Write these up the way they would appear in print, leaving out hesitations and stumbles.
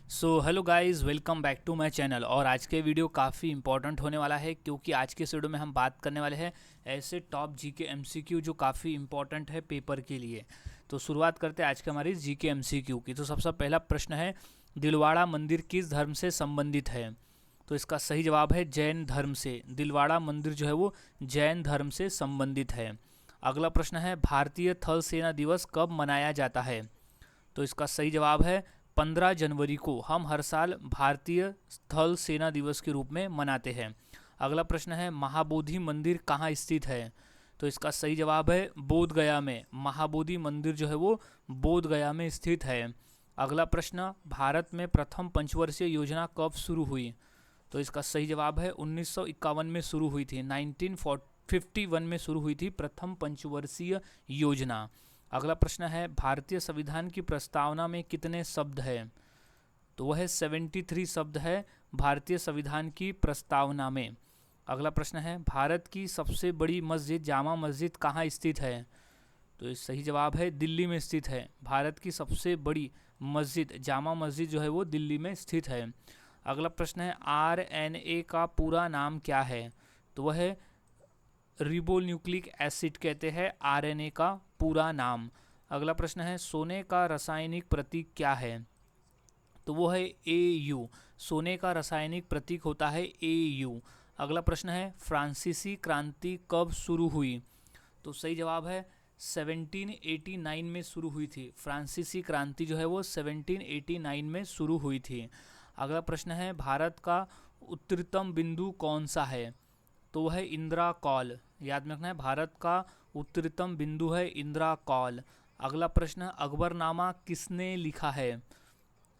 So hello guys, welcome back to my channel. और आज के वीडियो काफ़ी इंपॉर्टेंट होने वाला है क्योंकि आज के इस वीडियो में हम बात करने वाले हैं ऐसे टॉप जीके एमसीक्यू जो काफ़ी इंपॉर्टेंट है पेपर के लिए। तो शुरुआत करते हैं आज के हमारी जीके एमसीक्यू की। तो सबसे पहला प्रश्न है, दिलवाड़ा मंदिर किस धर्म से संबंधित है? तो इसका सही जवाब है जैन धर्म से। दिलवाड़ा मंदिर जो है वो जैन धर्म से संबंधित है। अगला प्रश्न है, भारतीय थल सेना दिवस कब मनाया जाता है? तो इसका सही जवाब है 15 जनवरी को हम हर साल भारतीय थल सेना दिवस के रूप में मनाते हैं। अगला प्रश्न है, महाबोधि मंदिर कहाँ स्थित है? तो इसका सही जवाब है बोध गया में। महाबोधि मंदिर जो है वो बोध गया में स्थित है। अगला प्रश्न, भारत में प्रथम पंचवर्षीय योजना कब शुरू हुई? तो इसका सही जवाब है 1951 में शुरू हुई थी। 1951 में शुरू हुई थी प्रथम पंचवर्षीय योजना। अगला प्रश्न है, भारतीय संविधान की प्रस्तावना में कितने शब्द हैं? तो वह 73 शब्द है भारतीय संविधान की प्रस्तावना में। अगला प्रश्न है, भारत की सबसे बड़ी मस्जिद जामा मस्जिद कहाँ स्थित है? तो इस सही जवाब है दिल्ली में स्थित है। भारत की सबसे बड़ी मस्जिद जामा मस्जिद जो है वो दिल्ली में स्थित है। अगला प्रश्न है, आरएनए का पूरा नाम क्या है? तो वह रिबोन्यूक्लिक एसिड कहते हैं आरएनए का पूरा नाम। अगला प्रश्न है, सोने का रासायनिक प्रतीक क्या है? तो वो है AU। सोने का रासायनिक प्रतीक होता है AU। अगला प्रश्न है, फ्रांसीसी क्रांति कब शुरू हुई? तो सही जवाब है 1789 में शुरू हुई थी। फ्रांसीसी क्रांति जो है वो 1789 में शुरू हुई थी। अगला प्रश्न है, भारत का उत्तरतम बिंदु कौन सा है? तो वह है इंदिरा कॉल। याद में रखना है, भारत का उत्तरतम बिंदु है इंदिरा कॉल। अगला प्रश्न, अकबरनामा किसने लिखा है?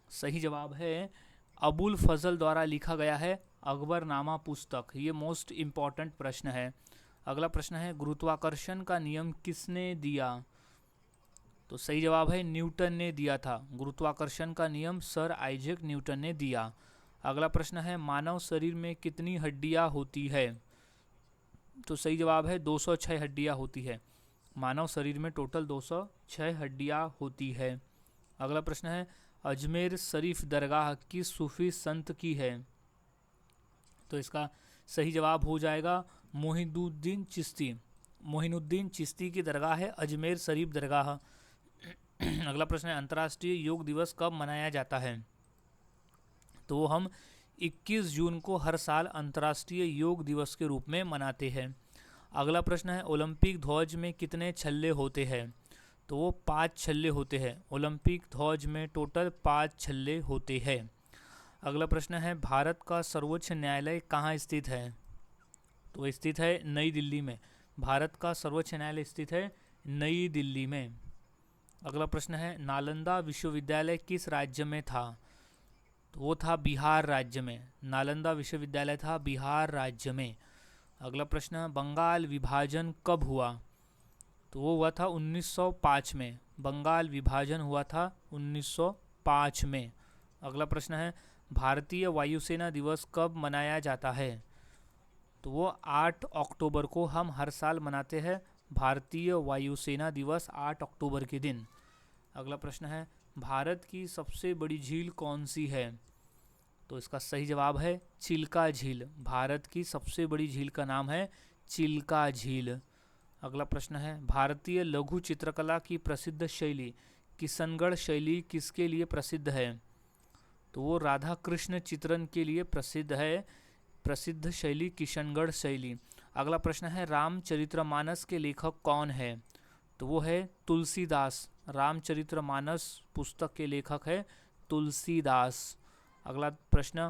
सही जवाब है अबुल फजल द्वारा लिखा गया है अकबरनामा पुस्तक। ये मोस्ट इम्पॉर्टेंट प्रश्न है। अगला प्रश्न है, गुरुत्वाकर्षण का नियम किसने दिया? तो सही जवाब है न्यूटन ने दिया था। गुरुत्वाकर्षण का नियम सर आइजैक न्यूटन ने दिया। अगला प्रश्न है, मानव शरीर में कितनी हड्डियां होती है? तो सही जवाब है 206 हड्डियां होती है। मानव शरीर में टोटल 206 हड्डियां होती है। अगला प्रश्न है, अजमेर शरीफ दरगाह किस सूफी संत की है? तो इसका सही जवाब हो जाएगा मोहिनुद्दीन चिश्ती। मोहिनुद्दीन चिश्ती की दरगाह है अजमेर शरीफ दरगाह। अगला प्रश्न है, अंतर्राष्ट्रीय योग दिवस कब मनाया जाता है? तो हम 21 जून को हर साल अंतर्राष्ट्रीय योग दिवस के रूप में मनाते हैं। अगला प्रश्न है, ओलंपिक ध्वज में कितने छल्ले होते हैं? तो वो 5 छल्ले होते हैं। ओलंपिक ध्वज में टोटल 5 छल्ले होते हैं। अगला प्रश्न है, भारत का सर्वोच्च न्यायालय कहाँ स्थित है? तो स्थित है नई दिल्ली में। भारत का सर्वोच्च न्यायालय स्थित है नई दिल्ली में। अगला प्रश्न है, नालंदा विश्वविद्यालय किस राज्य में था? तो वो था बिहार राज्य में। नालंदा विश्वविद्यालय था बिहार राज्य में। अगला प्रश्न, बंगाल विभाजन कब हुआ? तो वो हुआ था 1905 में। बंगाल विभाजन हुआ था 1905 में। अगला प्रश्न है, भारतीय वायुसेना दिवस कब मनाया जाता है? तो वो 8 अक्टूबर को हम हर साल मनाते हैं भारतीय वायुसेना दिवस 8 अक्टूबर के दिन। अगला प्रश्न है, भारत की सबसे बड़ी झील कौन सी है? तो इसका सही जवाब है चिल्का झील। भारत की सबसे बड़ी झील का नाम है चिल्का झील। अगला प्रश्न है, भारतीय लघु चित्रकला की प्रसिद्ध शैली किशनगढ़ शैली किसके लिए प्रसिद्ध है? तो वो राधा कृष्ण चित्रण के लिए प्रसिद्ध है। प्रसिद्ध शैली किशनगढ़ शैली। अगला प्रश्न है, रामचरितमानस के लेखक कौन है? तो वो है तुलसीदास। रामचरितमानस पुस्तक के लेखक है तुलसीदास। अगला प्रश्न,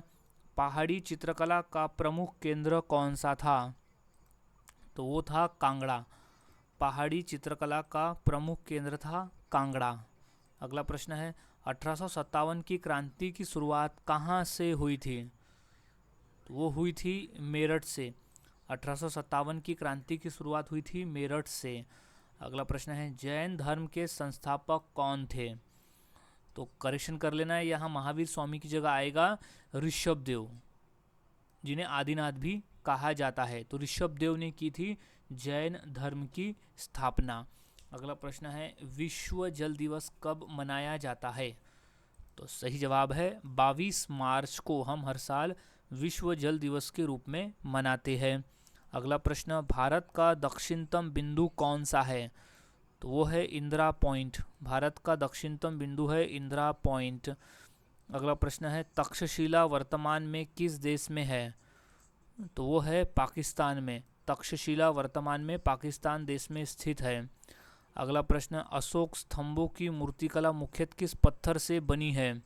पहाड़ी चित्रकला का प्रमुख केंद्र कौन सा था? तो वो था कांगड़ा। पहाड़ी चित्रकला का प्रमुख केंद्र था कांगड़ा। अगला प्रश्न है, 1857 की क्रांति की शुरुआत कहाँ से हुई थी? तो वो हुई थी मेरठ से। 1857 की क्रांति की शुरुआत हुई थी मेरठ से। अगला प्रश्न है, जैन धर्म के संस्थापक कौन थे? तो करेक्शन कर लेना है, यहाँ महावीर स्वामी की जगह आएगा ऋषभ देव, जिन्हें आदिनाथ भी कहा जाता है। तो ऋषभ देव ने की थी जैन धर्म की स्थापना। अगला प्रश्न है, विश्व जल दिवस कब मनाया जाता है? तो सही जवाब है 22 मार्च को हम हर साल विश्व जल दिवस के रूप में मनाते हैं। अगला प्रश्न, भारत का दक्षिणतम बिंदु कौन सा है? तो वो है इंदिरा पॉइंट। भारत का दक्षिणतम बिंदु है इंदिरा पॉइंट। अगला प्रश्न है, तक्षशिला वर्तमान में किस देश में है? तो वो है पाकिस्तान में। तक्षशिला वर्तमान में पाकिस्तान देश में स्थित है। अगला प्रश्न, अशोक स्तंभों की मूर्तिकला मुख्यतः किस पत्थर से बनी है?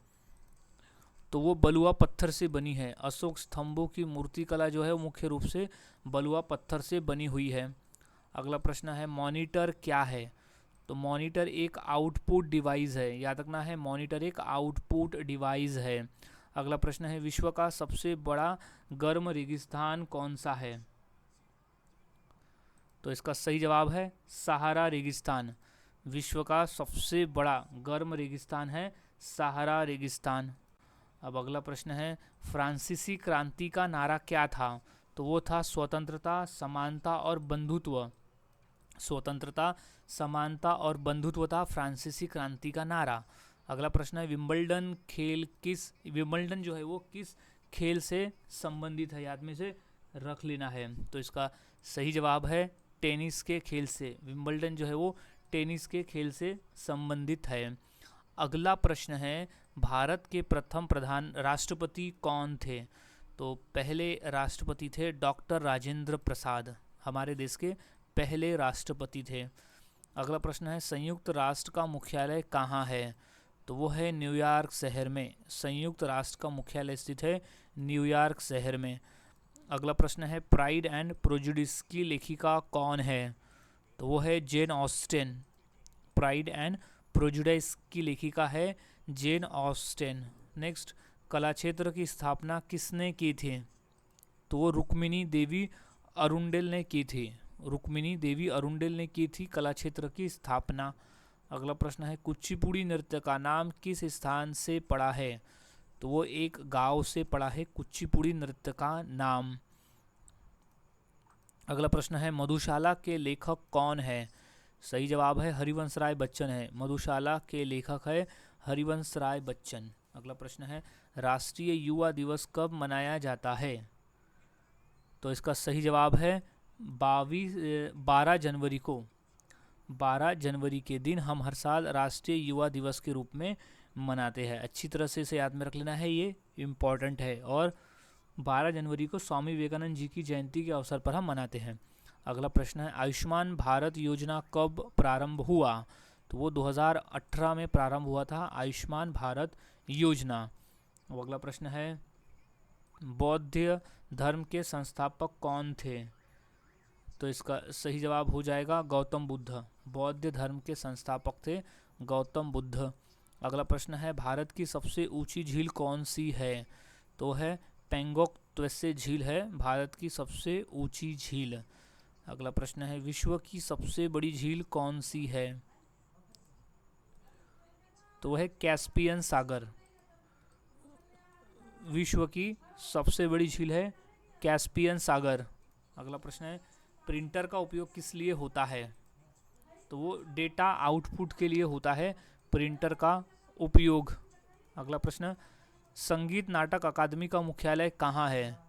तो वो बलुआ पत्थर से बनी है। अशोक स्तंभों की मूर्तिकला जो है वो मुख्य रूप से बलुआ पत्थर से बनी हुई है। अगला प्रश्न है, मॉनिटर क्या है? तो मॉनिटर एक आउटपुट डिवाइस है। याद रखना है, मॉनिटर एक आउटपुट डिवाइस है। अगला प्रश्न है, विश्व का सबसे बड़ा गर्म रेगिस्तान कौन सा है? तो इसका सही जवाब है सहारा रेगिस्तान। विश्व का सबसे बड़ा गर्म रेगिस्तान है सहारा रेगिस्तान। अब अगला प्रश्न है, फ्रांसीसी क्रांति का नारा क्या था? तो वो था स्वतंत्रता, समानता और बंधुत्व। स्वतंत्रता, समानता और बंधुत्व था फ्रांसीसी क्रांति का नारा। अगला प्रश्न है, विंबलडन जो है वो किस खेल से संबंधित है? याद में से रख लेना है। तो इसका सही जवाब है टेनिस के खेल से। विंबलडन जो है वो टेनिस के खेल से संबंधित है। अगला प्रश्न है, भारत के प्रथम राष्ट्रपति कौन थे? तो पहले राष्ट्रपति थे डॉक्टर राजेंद्र प्रसाद। हमारे देश के पहले राष्ट्रपति थे। अगला प्रश्न है, संयुक्त राष्ट्र का मुख्यालय कहाँ है? तो वो है न्यूयॉर्क शहर में। संयुक्त राष्ट्र का मुख्यालय स्थित है न्यूयॉर्क शहर में। अगला प्रश्न है, प्राइड एंड प्रेजुडिस की लेखिका कौन है? तो वो है जेन ऑस्टेन। प्राइड एंड प्रेजुडिस की लेखिका है जेन ऑस्टेन। नेक्स्ट, कला क्षेत्र की स्थापना किसने की थी? तो वो रुक्मिणी देवी अरुंडेल ने की थी। रुक्मिणी देवी अरुंडेल ने की थी कला क्षेत्र की स्थापना। अगला प्रश्न है, कुचिपुड़ी नृत्य का नाम किस स्थान से पड़ा है? तो वो एक गांव से पड़ा है कुचिपुड़ी नृत्य का नाम। अगला प्रश्न है, मधुशाला के लेखक कौन है? सही जवाब है हरिवंश राय बच्चन है। मधुशाला के लेखक है हरिवंश राय बच्चन। अगला प्रश्न है, राष्ट्रीय युवा दिवस कब मनाया जाता है? तो इसका सही जवाब है 12 जनवरी को। 12 जनवरी के दिन हम हर साल राष्ट्रीय युवा दिवस के रूप में मनाते हैं। अच्छी तरह से इसे याद में रख लेना है, ये इम्पॉर्टेंट है। और 12 जनवरी को स्वामी विवेकानंद जी की जयंती के अवसर पर हम मनाते हैं। अगला प्रश्न है, आयुष्मान भारत योजना कब प्रारंभ हुआ? तो वो 2018 में प्रारंभ हुआ था आयुष्मान भारत योजना। अगला प्रश्न है, बौद्ध धर्म के संस्थापक कौन थे? तो इसका सही जवाब हो जाएगा गौतम बुद्ध। बौद्ध धर्म के संस्थापक थे गौतम बुद्ध। अगला प्रश्न है, भारत की सबसे ऊंची झील कौन सी है? तो है पेंगोंग त्से झील है भारत की सबसे ऊंची झील। अगला प्रश्न है, विश्व की सबसे बड़ी झील कौन सी है? तो वह है कैस्पियन सागर। विश्व की सबसे बड़ी झील है कैस्पियन सागर। अगला प्रश्न है, प्रिंटर का उपयोग किस लिए होता है? तो वो डेटा आउटपुट के लिए होता है प्रिंटर का उपयोग। अगला प्रश्न, संगीत नाटक अकादमी का मुख्यालय कहाँ है?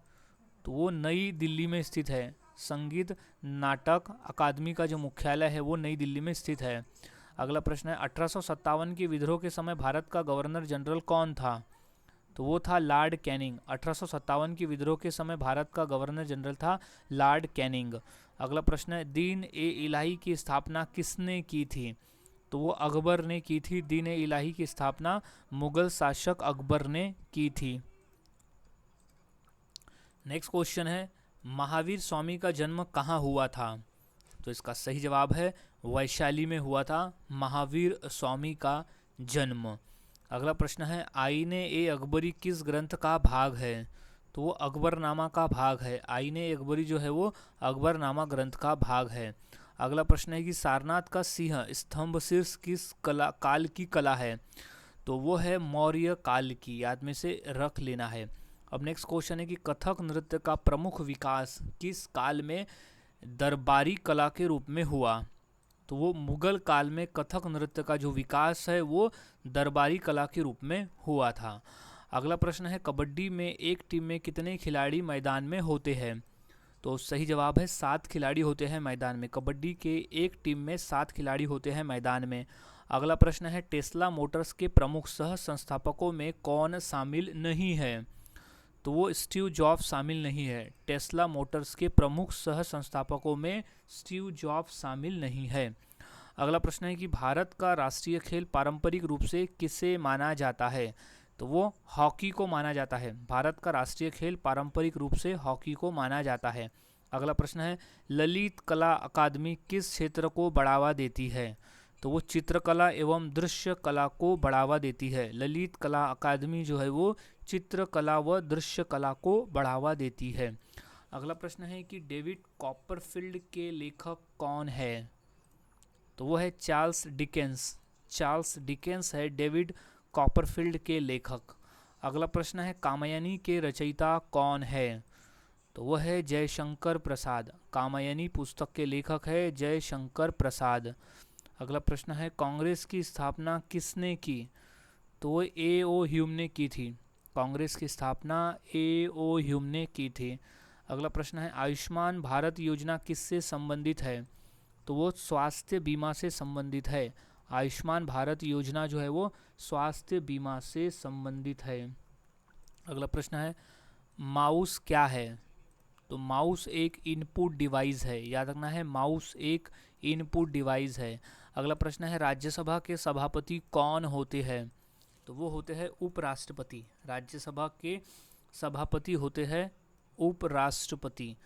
तो वो नई दिल्ली में स्थित है। संगीत नाटक अकादमी का जो मुख्यालय है वो नई दिल्ली में स्थित है। अगला प्रश्न है, 1857 के विद्रोह के समय भारत का गवर्नर जनरल कौन था? तो वो था लॉर्ड कैनिंग। 1857 के विद्रोह के समय भारत का गवर्नर जनरल था लॉर्ड कैनिंग। अगला प्रश्न है, दीन ए इलाही की स्थापना किसने की थी? तो वो अकबर ने की थी। दीन ए इलाही की स्थापना मुगल शासक अकबर ने की थी। नेक्स्ट क्वेश्चन है, महावीर स्वामी का जन्म कहाँ हुआ था? तो इसका सही जवाब है वैशाली में हुआ था महावीर स्वामी का जन्म। अगला प्रश्न है, आईने ए अकबरी किस ग्रंथ का भाग है? तो वो अकबरनामा का भाग है। आईने ए अकबरी जो है वो अकबरनामा ग्रंथ का भाग है। अगला प्रश्न है कि सारनाथ का सिंह स्तंभ शीर्ष किस काल की कला है? तो वो है मौर्य काल की। याद में से रख लेना है। अब नेक्स्ट क्वेश्चन है कि कथक नृत्य का प्रमुख विकास किस काल में दरबारी कला के रूप में हुआ? तो वो मुगल काल में कथक नृत्य का जो विकास है वो दरबारी कला के रूप में हुआ था। अगला प्रश्न है कबड्डी में एक टीम में कितने खिलाड़ी मैदान में होते हैं? तो सही जवाब है 7 खिलाड़ी होते हैं मैदान में। कबड्डी के एक टीम में 7 खिलाड़ी होते हैं मैदान में। अगला प्रश्न है टेस्ला मोटर्स के प्रमुख सह संस्थापकों में कौन शामिल नहीं है? तो वो स्टीव जॉब्स शामिल नहीं है। टेस्ला मोटर्स के प्रमुख सह संस्थापकों में स्टीव जॉब्स शामिल नहीं है। अगला प्रश्न है कि भारत का राष्ट्रीय खेल पारंपरिक रूप से किसे माना जाता है? तो वो हॉकी को माना जाता है। भारत का राष्ट्रीय खेल पारंपरिक रूप से हॉकी को माना जाता है। अगला प्रश्न है ललित कला अकादमी किस क्षेत्र को बढ़ावा देती है? तो वो चित्रकला एवं दृश्य कला को बढ़ावा देती है। ललित कला अकादमी जो है वो चित्रकला व दृश्य कला को बढ़ावा देती है। अगला प्रश्न है कि डेविड कॉपरफील्ड के लेखक कौन है? तो वो है चार्ल्स डिकेंस। चार्ल्स डिकेंस है डेविड कॉपरफील्ड के लेखक। अगला प्रश्न है कामायनी के रचयिता कौन है? तो वह है जयशंकर प्रसाद। कामायनी पुस्तक के लेखक है जयशंकर प्रसाद। अगला प्रश्न है कांग्रेस की स्थापना किसने की? तो वो ए.ओ. ह्यूम ने की थी। कांग्रेस की स्थापना ए.ओ. ह्यूम ने की थी। अगला प्रश्न है आयुष्मान भारत योजना किससे संबंधित है? तो वो स्वास्थ्य बीमा से संबंधित है। आयुष्मान भारत योजना जो है वो स्वास्थ्य बीमा से संबंधित है। अगला प्रश्न है माउस क्या है? तो माउस एक इनपुट डिवाइस है। याद रखना है माउस एक इनपुट डिवाइस है। अगला प्रश्न है राज्यसभा के सभापति कौन होते हैं? तो वो होते हैं उपराष्ट्रपति। राज्यसभा के सभापति होते हैं उपराष्ट्रपति।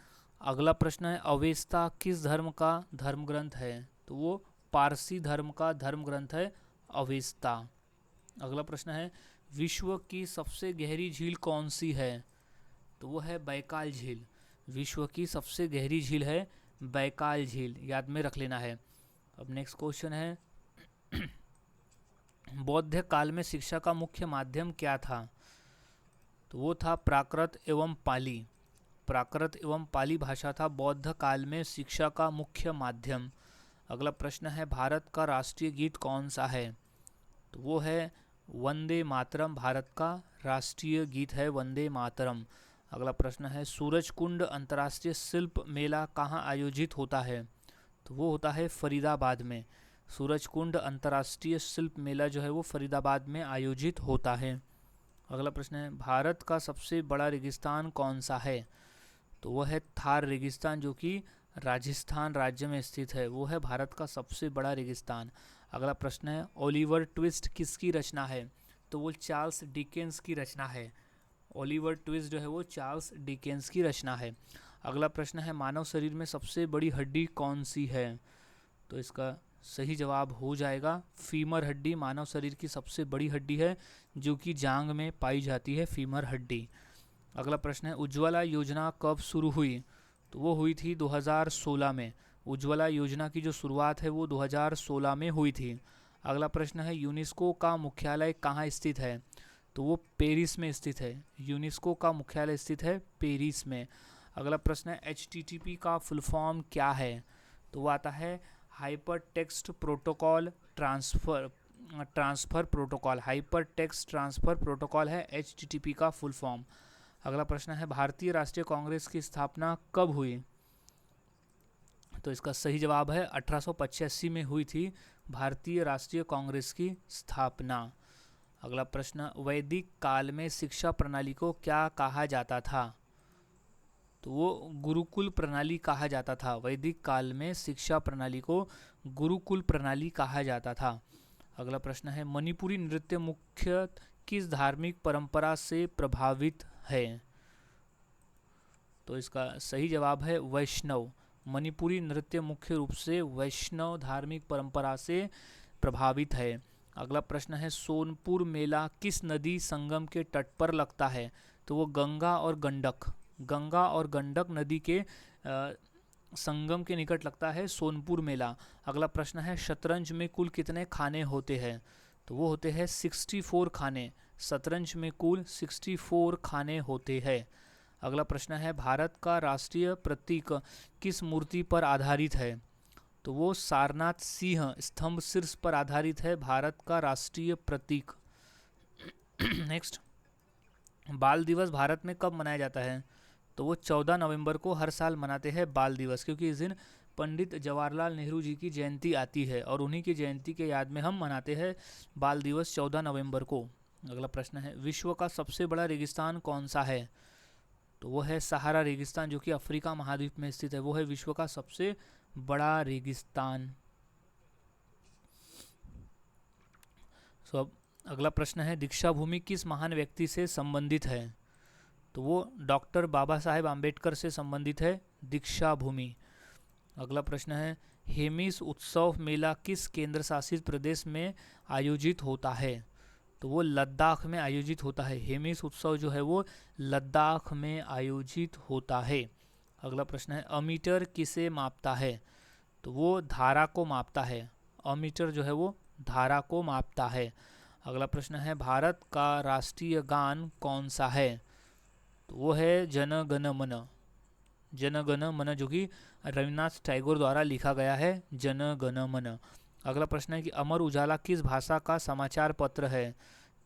अगला प्रश्न है अवेस्ता किस धर्म का धर्म ग्रंथ है? तो वो पारसी धर्म का धर्म ग्रंथ है अवेस्ता। अगला प्रश्न है विश्व की सबसे गहरी झील कौन सी है? तो वो है बैकाल झील। विश्व की सबसे गहरी झील है बैकाल झील, याद में रख लेना है। अब नेक्स्ट क्वेश्चन है बौद्ध काल में शिक्षा का मुख्य माध्यम क्या था? तो वो था प्राकृत एवं पाली। प्राकृत एवं पाली भाषा था बौद्ध काल में शिक्षा का मुख्य माध्यम। अगला प्रश्न है भारत का राष्ट्रीय गीत कौन सा है? तो वो है वंदे मातरम। भारत का राष्ट्रीय गीत है वंदे मातरम। अगला प्रश्न है सूरजकुंड अंतर्राष्ट्रीय शिल्प मेला कहाँ आयोजित होता है? तो वो होता है फरीदाबाद में। सूरजकुंड अंतर्राष्ट्रीय शिल्प मेला जो है वो फरीदाबाद में आयोजित होता है। अगला प्रश्न है भारत का सबसे बड़ा रेगिस्तान कौन सा है? तो वह है थार रेगिस्तान जो कि राजस्थान राज्य में स्थित है। वो है भारत का सबसे बड़ा रेगिस्तान। अगला प्रश्न है ओलिवर ट्विस्ट किसकी रचना है? तो वो चार्ल्स डिकेंस की रचना है। ओलिवर ट्विस्ट जो है वो चार्ल्स डिकेंस की रचना है। अगला प्रश्न है मानव शरीर में सबसे बड़ी हड्डी कौन सी है? तो इसका सही जवाब हो जाएगा फीमर हड्डी। मानव शरीर की सबसे बड़ी हड्डी है जो कि जांग में पाई जाती है फीमर हड्डी। अगला प्रश्न है उज्ज्वला योजना कब शुरू हुई? तो वो हुई थी 2016 में। उज्ज्वला योजना की जो शुरुआत है वो 2016 में हुई थी। अगला प्रश्न है यूनेस्को का मुख्यालय कहाँ स्थित है? तो वो पेरिस में स्थित है। यूनेस्को का मुख्यालय स्थित है पेरिस में। अगला प्रश्न है HTTP का फुल फॉर्म क्या है? तो वो आता है hyper text protocol transfer protocol. Hyper text transfer protocol है HTTP का फुल फॉर्म। अगला प्रश्न है भारतीय राष्ट्रीय कांग्रेस की स्थापना कब हुई? तो इसका सही जवाब है 1885 में हुई थी भारतीय राष्ट्रीय कांग्रेस की स्थापना। अगला प्रश्न वैदिक काल में शिक्षा प्रणाली को क्या कहा जाता था? तो वो गुरुकुल प्रणाली कहा जाता था। वैदिक काल में शिक्षा प्रणाली को गुरुकुल प्रणाली कहा जाता था। अगला प्रश्न है मणिपुरी नृत्य मुख्य किस धार्मिक परंपरा से प्रभावित है? तो इसका सही जवाब है वैष्णव। मणिपुरी नृत्य मुख्य रूप से वैष्णव धार्मिक परंपरा से प्रभावित है। अगला प्रश्न है सोनपुर मेला किस नदी संगम के तट पर लगता है? तो वो गंगा और गंडक नदी के संगम के निकट लगता है सोनपुर मेला। अगला प्रश्न है शतरंज में कुल कितने खाने होते हैं? तो वो होते हैं 64 खाने। शतरंज में कुल 64 खाने होते हैं। अगला प्रश्न है भारत का राष्ट्रीय प्रतीक किस मूर्ति पर आधारित है? तो वो सारनाथ सिंह स्तंभ शीर्ष पर आधारित है, भारत का राष्ट्रीय प्रतीक। नेक्स्ट, बाल दिवस भारत में कब मनाया जाता है? तो वो 14 नवंबर को हर साल मनाते हैं बाल दिवस, क्योंकि इस दिन पंडित जवाहरलाल नेहरू जी की जयंती आती है और उन्हीं की जयंती के याद में हम मनाते हैं बाल दिवस 14 नवंबर को। अगला प्रश्न है, विश्व का सबसे बड़ा रेगिस्तान कौन सा है? तो वो है सहारा रेगिस्तान, जो कि अफ्रीका महाद्वीप में स्थित है। वो है विश्व का सबसे बड़ा रेगिस्तान। अब अगला प्रश्न है, दीक्षा भूमि किस महान व्यक्ति से संबंधित है? तो वो डॉक्टर बाबा साहेब आम्बेडकर से संबंधित है दीक्षा भूमि। अगला प्रश्न है, हेमिस उत्सव मेला किस केंद्र शासित प्रदेश में आयोजित होता है? तो वो लद्दाख में आयोजित होता है। हेमिस उत्सव जो है वो लद्दाख में आयोजित होता है। अगला प्रश्न है, अमीटर किसे मापता है? तो वो धारा को मापता है। अमीटर जो है वो धारा को मापता है। अगला प्रश्न है, भारत का राष्ट्रीय गान कौन सा है? तो वो है जन गण मन। जन गण मन, जो कि रविन्द्रनाथ टैगोर द्वारा लिखा गया है, जन गण मन। अगला प्रश्न है कि अमर उजाला किस भाषा का समाचार पत्र है?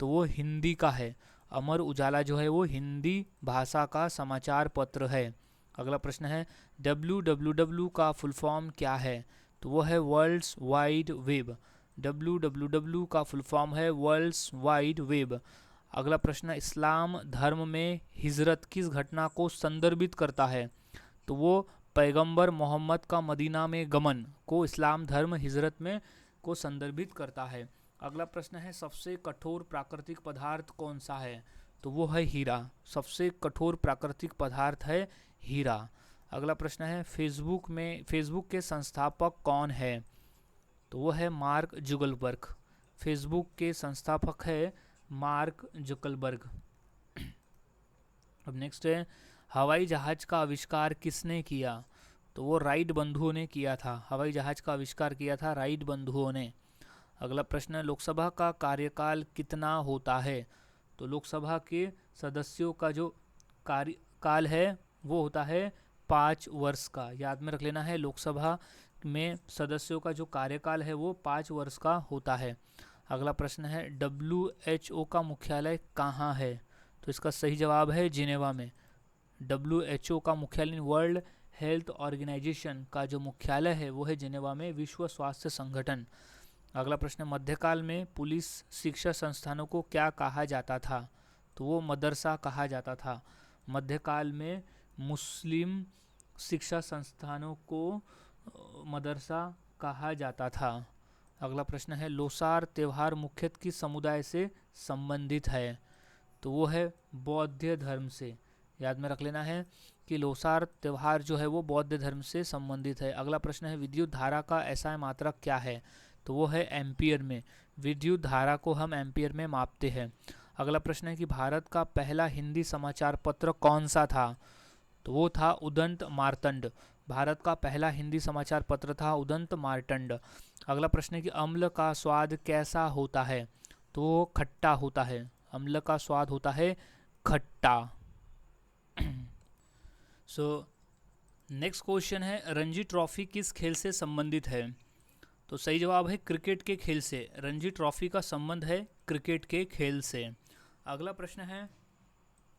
तो वो हिंदी का है। अमर उजाला जो है वो हिंदी भाषा का समाचार पत्र है। अगला प्रश्न है, www का फुल फॉर्म क्या है? तो वो है वर्ल्ड्स वाइड वेब। www का फुल फॉर्म है वर्ल्ड्स वाइड वेब। अगला प्रश्न, इस्लाम धर्म में हिजरत किस घटना को संदर्भित करता है? तो वो पैगंबर मोहम्मद का मदीना में गमन को इस्लाम धर्म हिजरत में को संदर्भित करता है। अगला प्रश्न है, सबसे कठोर प्राकृतिक पदार्थ कौन सा है? तो वो है हीरा। सबसे कठोर प्राकृतिक पदार्थ है हीरा। अगला प्रश्न है, फेसबुक के संस्थापक कौन है? तो वो है मार्क जुगलबर्ग। फेसबुक के संस्थापक है मार्क जुगलबर्ग। अब नेक्स्ट है, हवाई जहाज का आविष्कार किसने किया? तो वो राइट बंधुओं ने किया था। हवाई जहाज का आविष्कार किया था राइट बंधुओं ने। अगला प्रश्न है, लोकसभा का कार्यकाल कितना होता है? तो लोकसभा के सदस्यों का जो कार्यकाल है वो होता है 5 वर्ष का। याद में रख लेना है, लोकसभा में सदस्यों का जो कार्यकाल है वो 5 वर्ष का होता है। अगला प्रश्न है, WHO का मुख्यालय कहाँ है? तो इसका सही जवाब है जिनेवा में। WHO का मुख्यालय, वर्ल्ड हेल्थ ऑर्गेनाइजेशन का जो मुख्यालय है वो है जिनेवा में, विश्व स्वास्थ्य संगठन। अगला प्रश्न, मध्यकाल में पुलिस शिक्षा संस्थानों को क्या कहा जाता था? तो वो मदरसा कहा जाता था। मध्यकाल में मुस्लिम शिक्षा संस्थानों को मदरसा कहा जाता था। अगला प्रश्न है, लोसार त्यौहार मुख्यतः किस समुदाय से संबंधित है? तो वो है बौद्ध धर्म से। याद में रख लेना है कि लोसार त्यौहार जो है वो बौद्ध धर्म से संबंधित है। अगला प्रश्न है, विद्युत धारा का SI मात्रक क्या है? तो वो है एम्पियर में। विद्युत धारा को हम एम्पियर में मापते हैं। अगला प्रश्न है कि भारत का पहला हिंदी समाचार पत्र कौन सा था? तो वो था उदंत मार्तंड। भारत का पहला हिंदी समाचार पत्र था उदंत मार्तंड। अगला प्रश्न है कि अम्ल का स्वाद कैसा होता है? तो वो खट्टा होता है। अम्ल का स्वाद होता है खट्टा। सो नेक्स्ट क्वेश्चन है, रणजी ट्रॉफी किस खेल से संबंधित है? तो सही जवाब है क्रिकेट के खेल से। रणजी ट्रॉफी का संबंध है क्रिकेट के खेल से। अगला प्रश्न है,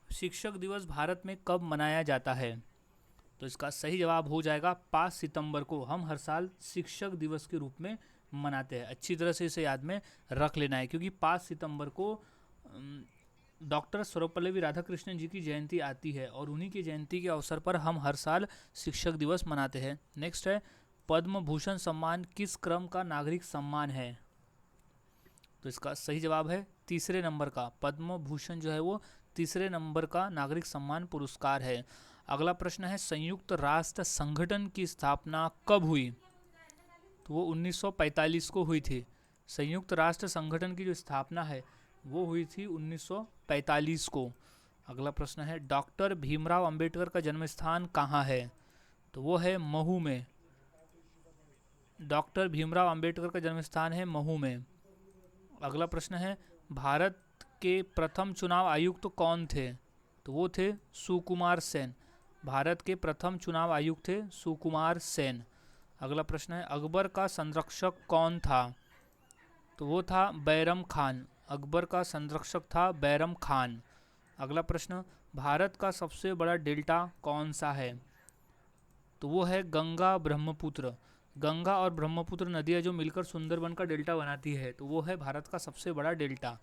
शिक्षक दिवस भारत में कब मनाया जाता है? तो इसका सही जवाब हो जाएगा 5 सितंबर को। हम हर साल शिक्षक दिवस के रूप में मनाते हैं। अच्छी तरह से इसे याद में रख लेना है, क्योंकि 5 सितंबर को डॉक्टर सर्वपल्लवी राधाकृष्णन जी की जयंती आती है और उन्हीं की जयंती के अवसर पर हम हर साल शिक्षक दिवस मनाते हैं। नेक्स्ट है, पद्म भूषण सम्मान किस क्रम का नागरिक सम्मान है? तो इसका सही जवाब है तीसरे नंबर का। पद्म भूषण जो है वो तीसरे नंबर का नागरिक सम्मान पुरस्कार है। अगला प्रश्न है, संयुक्त राष्ट्र संगठन की स्थापना कब हुई? तो वो 1945 को हुई थी। संयुक्त राष्ट्र संगठन की जो स्थापना है वो हुई थी 1945 को। अगला प्रश्न है, डॉक्टर भीमराव अंबेडकर का जन्म स्थान कहाँ है? तो वो है महू में। डॉक्टर भीमराव अंबेडकर का जन्म स्थान है महू में। अगला प्रश्न है, भारत के प्रथम चुनाव आयुक्त कौन थे? तो वो थे सुकुमार सेन। भारत के प्रथम चुनाव आयुक्त थे सुकुमार सेन। अगला प्रश्न है अकबर का संरक्षक कौन था? तो वो था बैरम खान। अकबर का संरक्षक था बैरम खान। अगला प्रश्न, भारत का सबसे बड़ा डेल्टा कौन सा है? तो वो है गंगा ब्रह्मपुत्र। गंगा और ब्रह्मपुत्र नदियाँ जो मिलकर सुंदरबन का डेल्टा बनाती है, तो वो है भारत का सबसे बड़ा डेल्टा।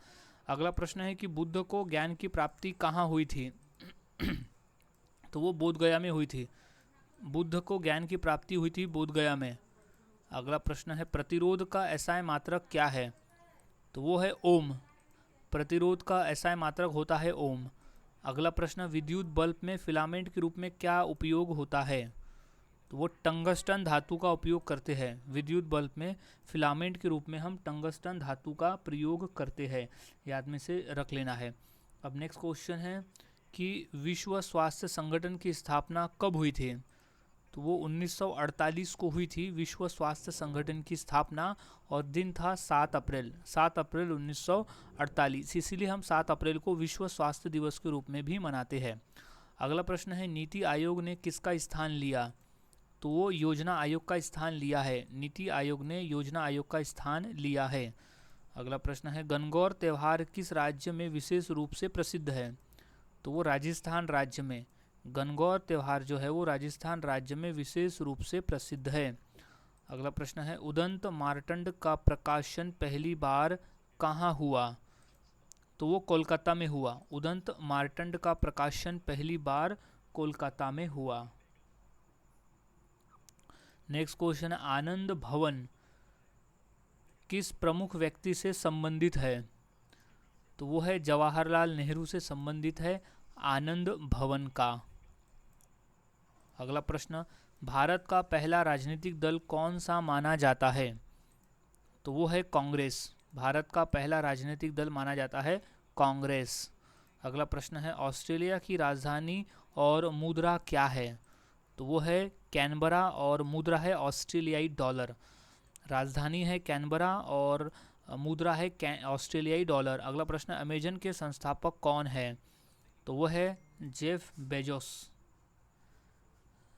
अगला प्रश्न है कि बुद्ध को ज्ञान की प्राप्ति कहाँ हुई थी? तो वो बोध गया में हुई थी। बुद्ध को ज्ञान की प्राप्ति हुई थी बोध गया में। अगला प्रश्न है प्रतिरोध का एसआई मात्रक क्या है? तो वो है ओम। प्रतिरोध का एसआई मात्रक होता है ओम। अगला प्रश्न, विद्युत बल्ब में फिलामेंट के रूप में क्या उपयोग होता है? तो वो टंगस्टन धातु का उपयोग करते हैं। विद्युत बल्ब में फिलामेंट के रूप में हम टंगस्टन धातु का प्रयोग करते हैं, याद में से रख लेना है। अब नेक्स्ट क्वेश्चन है कि विश्व स्वास्थ्य संगठन की स्थापना कब हुई थी? तो वो 1948 को हुई थी विश्व स्वास्थ्य संगठन की स्थापना, और दिन था 7 अप्रैल 1948। इसीलिए हम 7 अप्रैल को विश्व स्वास्थ्य दिवस के रूप में भी मनाते हैं। अगला प्रश्न है नीति आयोग ने किसका स्थान लिया? तो वो योजना आयोग का स्थान लिया है। नीति आयोग ने योजना आयोग का स्थान लिया है। अगला प्रश्न है गणगौर त्यौहार किस राज्य में विशेष रूप से प्रसिद्ध है? तो वो राजस्थान राज्य में। गणगौर त्यौहार जो है वो राजस्थान राज्य में विशेष रूप से प्रसिद्ध है। अगला प्रश्न है उदंत मार्तंड का प्रकाशन पहली बार कहाँ हुआ? तो वो कोलकाता में हुआ। उदंत मार्तंड का प्रकाशन पहली बार कोलकाता में हुआ। नेक्स्ट क्वेश्चन है आनंद भवन किस प्रमुख व्यक्ति से संबंधित है? तो वो है जवाहरलाल नेहरू से संबंधित है आनंद भवन का। अगला प्रश्न, भारत का पहला राजनीतिक दल कौन सा माना जाता है? तो वो है कांग्रेस। भारत का पहला राजनीतिक दल माना जाता है कांग्रेस। अगला प्रश्न है ऑस्ट्रेलिया की राजधानी और मुद्रा क्या है? तो वो है कैनबरा और मुद्रा है ऑस्ट्रेलियाई डॉलर। राजधानी है कैनबरा और मुद्रा है ऑस्ट्रेलियाई डॉलर। अगला प्रश्न, अमेजन के संस्थापक कौन है? तो वो है जेफ बेजोस।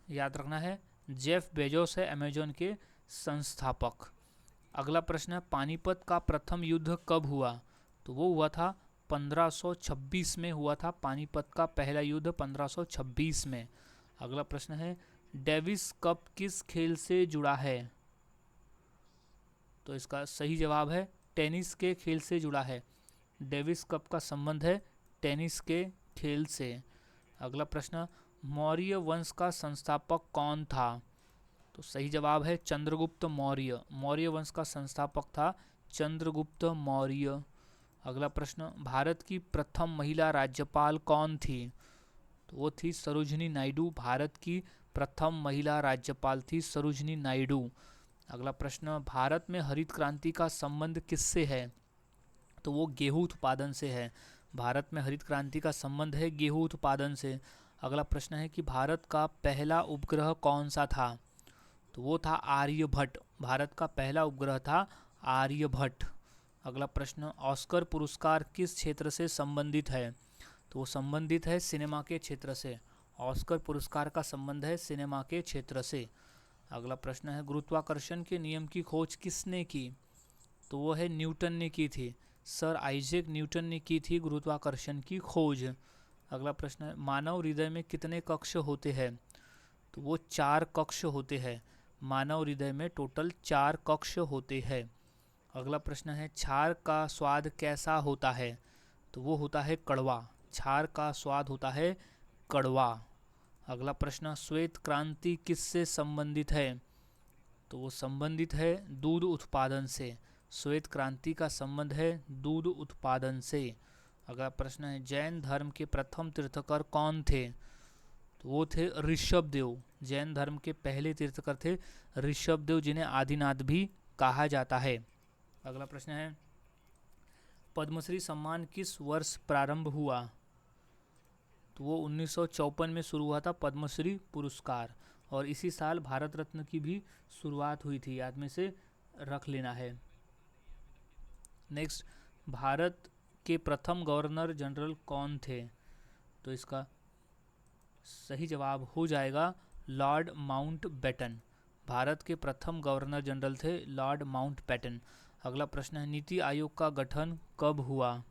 याद रखना है, जेफ बेजोस है अमेजन के संस्थापक। अगला प्रश्न है पानीपत का प्रथम युद्ध कब हुआ? तो वो हुआ था 1526 में हुआ था। पानीपत का पहला युद्ध 1526 में। अगला प्रश्न है डेविस कप किस खेल से जुड़ा है? तो इसका सही जवाब है टेनिस के खेल से जुड़ा है। डेविस कप का संबंध है टेनिस के खेल से। अगला प्रश्न, मौर्य वंश का संस्थापक कौन था? तो सही जवाब है चंद्रगुप्त मौर्य। मौर्य वंश का संस्थापक था चंद्रगुप्त मौर्य। अगला प्रश्न, भारत की प्रथम महिला राज्यपाल कौन थी? तो वो थी सरोजिनी नायडू। भारत की प्रथम महिला राज्यपाल थी सरोजिनी नायडू। अगला प्रश्न, भारत में हरित क्रांति का संबंध किससे है? तो वो गेहूं उत्पादन से है। भारत में हरित क्रांति का संबंध है गेहूं उत्पादन से। अगला प्रश्न है कि भारत का पहला उपग्रह कौन सा था? तो वो था आर्यभट्ट। भारत का पहला उपग्रह था आर्यभट्ट। अगला प्रश्न, ऑस्कर पुरस्कार किस क्षेत्र से संबंधित है? तो वो संबंधित है सिनेमा के क्षेत्र से। ऑस्कर पुरस्कार का संबंध है सिनेमा के क्षेत्र से। अगला प्रश्न है गुरुत्वाकर्षण के नियम की खोज किसने की? तो वो है न्यूटन ने की थी। सर आइजैक न्यूटन ने की थी गुरुत्वाकर्षण की खोज। अगला प्रश्न है मानव हृदय में कितने कक्ष होते हैं? तो वो 4 कक्ष होते हैं। मानव हृदय में टोटल 4 कक्ष होते हैं। अगला प्रश्न है क्षार का स्वाद कैसा होता है? तो वो होता है कड़वा। क्षार का स्वाद होता है कड़वा। अगला प्रश्न, श्वेत क्रांति किससे संबंधित है? तो वो संबंधित है दूध उत्पादन से। श्वेत क्रांति का संबंध है दूध उत्पादन से। अगला प्रश्न है जैन धर्म के प्रथम तीर्थकर कौन थे? तो वो थे ऋषभदेव। जैन धर्म के पहले तीर्थकर थे ऋषभदेव, जिन्हें आदिनाथ भी कहा जाता है। अगला प्रश्न है पद्मश्री सम्मान किस वर्ष प्रारंभ हुआ? तो वो 1954 में शुरू हुआ था पद्मश्री पुरस्कार, और इसी साल भारत रत्न की भी शुरुआत हुई थी, याद में से रख लेना है। नेक्स्ट, भारत के प्रथम गवर्नर जनरल कौन थे? तो इसका सही जवाब हो जाएगा लॉर्ड माउंटबेटन। भारत के प्रथम गवर्नर जनरल थे लॉर्ड माउंटबेटन। अगला प्रश्न है नीति आयोग का गठन कब हुआ?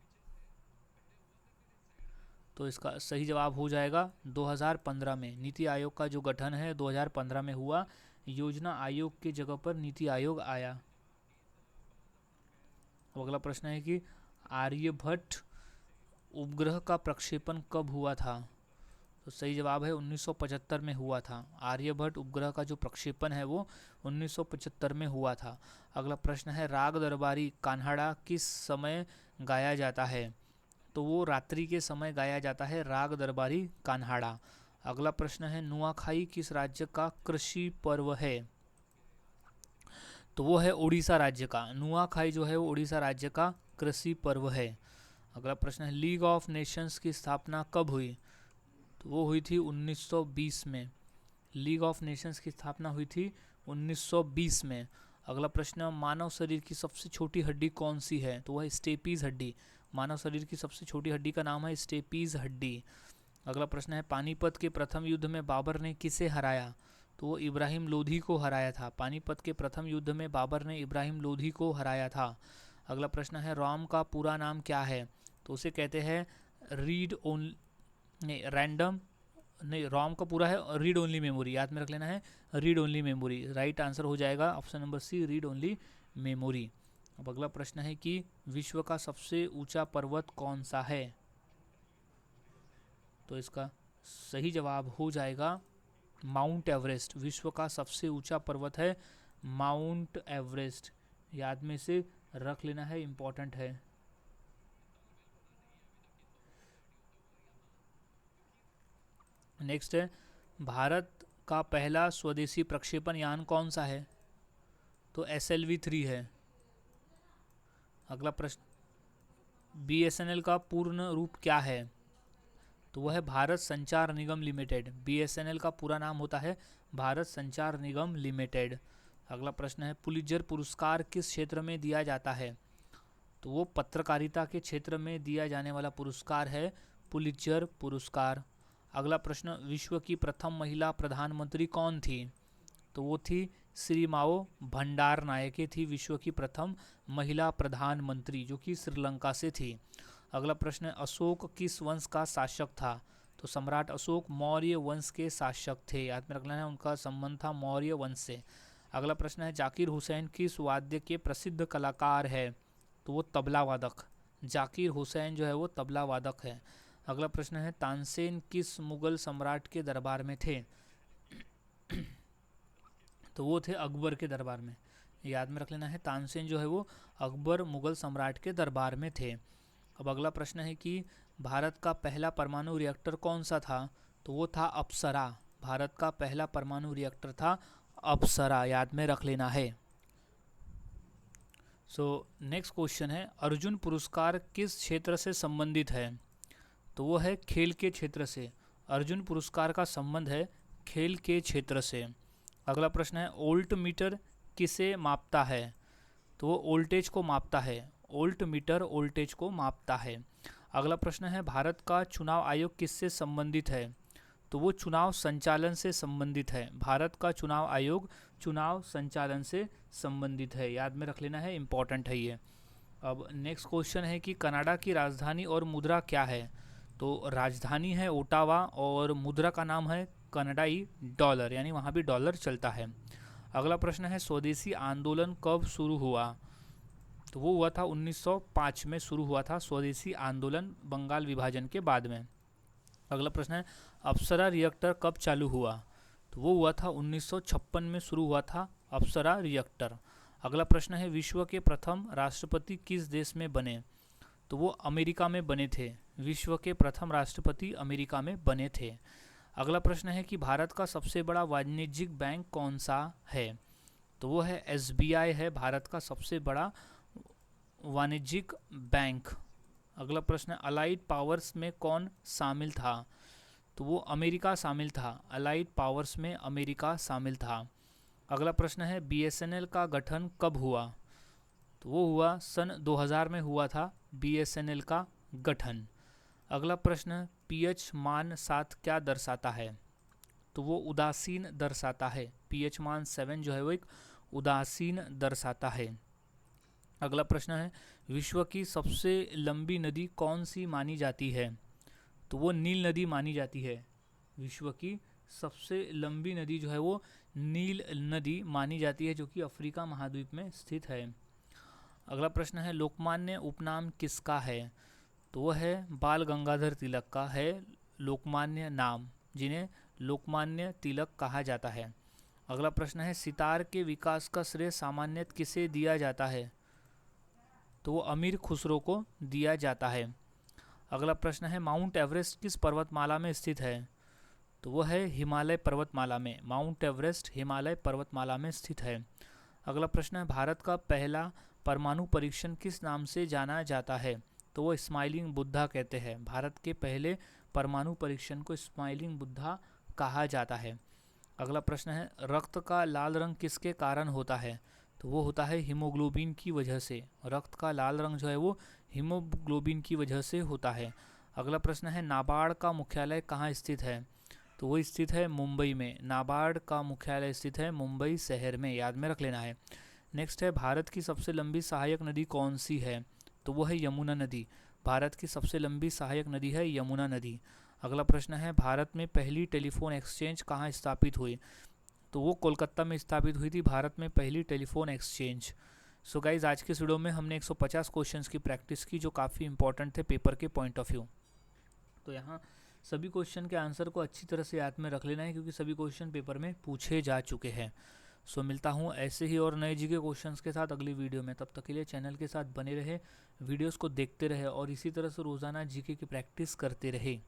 तो इसका सही जवाब हो जाएगा 2015 में। नीति आयोग का जो गठन है 2015 में हुआ। योजना आयोग की जगह पर नीति आयोग आया। अब अगला प्रश्न है कि आर्यभट्ट उपग्रह का प्रक्षेपण कब हुआ था? तो सही जवाब है 1975 में हुआ था। आर्यभट्ट उपग्रह का जो प्रक्षेपण है वो 1975 में हुआ था। अगला प्रश्न है राग दरबारी कान्हाड़ा किस समय गाया जाता है? तो वो रात्रि के समय गाया जाता है राग दरबारी कान्हाड़ा। अगला प्रश्न है नुआखाई किस राज्य का कृषि पर्व है? तो वो है उड़ीसा राज्य का। नुआखाई जो है वो उड़ीसा राज्य का कृषि पर्व है। अगला प्रश्न है लीग ऑफ नेशंस की स्थापना कब हुई? तो वो हुई थी 1920 में। लीग ऑफ नेशंस की स्थापना हुई थी 1920 में। अगला प्रश्न मानव शरीर की सबसे छोटी हड्डी कौन सी है? तो वह स्टेपीज हड्डी। मानव शरीर की सबसे छोटी हड्डी का नाम है स्टेपीज हड्डी। अगला प्रश्न है पानीपत के प्रथम युद्ध में बाबर ने किसे हराया? तो वो इब्राहिम लोधी को हराया था। पानीपत के प्रथम युद्ध में बाबर ने इब्राहिम लोधी को हराया था। अगला प्रश्न है रॉम का पूरा नाम क्या है? तो उसे कहते हैं रीड ओनली नहीं रैंडम नहीं रॉम का पूरा है रीड ओनली मेमोरी। याद में रख लेना है read only memory. Right answer हो जाएगा option number C read only memory. अब अगला प्रश्न है कि विश्व का सबसे ऊंचा पर्वत कौन सा है? तो इसका सही जवाब हो जाएगा माउंट एवरेस्ट। विश्व का सबसे ऊंचा पर्वत है माउंट एवरेस्ट। याद में से रख लेना है, इंपॉर्टेंट है। नेक्स्ट है भारत का पहला स्वदेशी प्रक्षेपण यान कौन सा है? तो SLV-3 है। अगला प्रश्न BSNL का पूर्ण रूप क्या है? तो वह है भारत संचार निगम लिमिटेड। BSNL का पूरा नाम होता है भारत संचार निगम लिमिटेड। अगला प्रश्न है पुलित्जर पुरस्कार किस क्षेत्र में दिया जाता है? तो वो पत्रकारिता के क्षेत्र में दिया जाने वाला पुरस्कार है पुलित्जर पुरस्कार। अगला प्रश्न विश्व की प्रथम महिला प्रधानमंत्री कौन थी? तो वो थी श्रीमाओ भंडारनायके थी विश्व की प्रथम महिला प्रधानमंत्री, जो कि श्रीलंका से थी। अगला प्रश्न है अशोक किस वंश का शासक था? तो सम्राट अशोक मौर्य वंश के शासक थे। याद में रखना है उनका संबंध था मौर्य वंश से। अगला प्रश्न है जाकिर हुसैन किस वाद्य के प्रसिद्ध कलाकार है? तो वो तबला वादक। जाकिर हुसैन जो है वो तबला वादक है। अगला प्रश्न है तानसेन किस मुगल सम्राट के दरबार में थे? तो वो थे अकबर के दरबार में। याद में रख लेना है तानसेन जो है वो अकबर मुगल सम्राट के दरबार में थे। अब अगला प्रश्न है कि भारत का पहला परमाणु रिएक्टर कौन सा था? तो वो था अप्सरा। भारत का पहला परमाणु रिएक्टर था अप्सरा। याद में रख लेना है। नेक्स्ट क्वेश्चन है अर्जुन पुरस्कार किस क्षेत्र से संबंधित है? तो वो है खेल के क्षेत्र से। अर्जुन पुरस्कार का संबंध है खेल के क्षेत्र से। अगला प्रश्न है ओल्ट मीटर किसे मापता है? तो वो वोल्टेज को मापता है। ओल्ट मीटर वोल्टेज को मापता है। अगला प्रश्न है भारत का चुनाव आयोग किससे संबंधित है? तो वो चुनाव संचालन से संबंधित है। भारत का चुनाव आयोग चुनाव संचालन से संबंधित है। याद में रख लेना है, इंपॉर्टेंट है ये। अब नेक्स्ट क्वेश्चन है कि कनाडा की राजधानी और मुद्रा क्या है? तो राजधानी है ओटावा और मुद्रा का नाम है कनाडाई डॉलर, यानी वहाँ भी डॉलर चलता है। अगला प्रश्न है स्वदेशी आंदोलन कब शुरू हुआ? तो वो हुआ था 1905 में शुरू हुआ था स्वदेशी आंदोलन, बंगाल विभाजन के बाद में। अगला प्रश्न है अप्सरा रिएक्टर कब चालू हुआ? तो वो हुआ था 1956 में शुरू हुआ था अप्सरा रिएक्टर। अगला प्रश्न है विश्व के प्रथम राष्ट्रपति किस देश में बने? तो वो अमेरिका में बने थे। विश्व के प्रथम राष्ट्रपति अमेरिका में बने थे। अगला प्रश्न है कि भारत का सबसे बड़ा वाणिज्यिक बैंक कौन सा है? तो वो है SBI है भारत का सबसे बड़ा वाणिज्यिक बैंक। अगला प्रश्न अलाइड पावर्स में कौन शामिल था? तो वो अमेरिका शामिल था। अलाइड पावर्स में अमेरिका शामिल था। अगला प्रश्न है BSNL का गठन कब हुआ? तो वो हुआ सन 2000 में हुआ था BSNL का गठन। अगला प्रश्न pH मान 7 क्या दर्शाता है? तो वो उदासीन दर्शाता है। पीएच मान 7 जो है वो एक उदासीन दर्शाता है। अगला प्रश्न है, विश्व की सबसे लंबी नदी कौन सी मानी जाती है? तो वो नील नदी मानी जाती है। विश्व की सबसे लंबी नदी जो है वो नील नदी मानी जाती है, जो कि अफ्रीका महाद्वीप में स्थित है। अगला प्रश्न है, लोकमान्य उपनाम किसका है? तो वह है बाल गंगाधर तिलक का है लोकमान्य नाम, जिन्हें लोकमान्य तिलक कहा जाता है। अगला प्रश्न है, सितार के विकास का श्रेय सामान्यतः किसे दिया जाता है? तो वो अमीर खुसरो को दिया जाता है। अगला प्रश्न है, माउंट एवरेस्ट किस पर्वतमाला में स्थित है? तो वह है हिमालय पर्वतमाला में। माउंट एवरेस्ट हिमालय पर्वतमाला में स्थित है। अगला प्रश्न है, भारत का पहला परमाणु परीक्षण किस नाम से जाना जाता है? तो वो स्माइलिंग बुद्धा कहते हैं। भारत के पहले परमाणु परीक्षण को स्माइलिंग बुद्धा कहा जाता है। अगला प्रश्न है, रक्त का लाल रंग किसके कारण होता है? तो वो होता है हीमोग्लोबिन की वजह से। रक्त का लाल रंग जो है वो हीमोग्लोबिन की वजह से होता है। अगला प्रश्न है, नाबार्ड का मुख्यालय कहाँ स्थित है? तो वो स्थित है मुंबई में। नाबार्ड का मुख्यालय स्थित है मुंबई शहर में, याद में रख लेना है। नेक्स्ट है, भारत की सबसे लंबी सहायक नदी कौन सी है? तो वो है यमुना नदी। भारत की सबसे लंबी सहायक नदी है यमुना नदी। अगला प्रश्न है, भारत में पहली टेलीफोन एक्सचेंज कहाँ स्थापित हुई? तो वो कोलकाता में स्थापित हुई थी भारत में पहली टेलीफोन एक्सचेंज। सो गाइज, आज के वीडियो में हमने 150 क्वेश्चंस की प्रैक्टिस की, जो काफ़ी इंपॉर्टेंट थे पेपर के पॉइंट ऑफ व्यू। तो यहाँ सभी क्वेश्चन के आंसर को अच्छी तरह से याद में रख लेना है, क्योंकि सभी क्वेश्चन पेपर में पूछे जा चुके हैं। सो मिलता हूँ ऐसे ही और नए जीके क्वेश्चंस के साथ अगली वीडियो में। तब तक के लिए चैनल के साथ बने रहे, वीडियोस को देखते रहे और इसी तरह से रोज़ाना जीके की प्रैक्टिस करते रहे।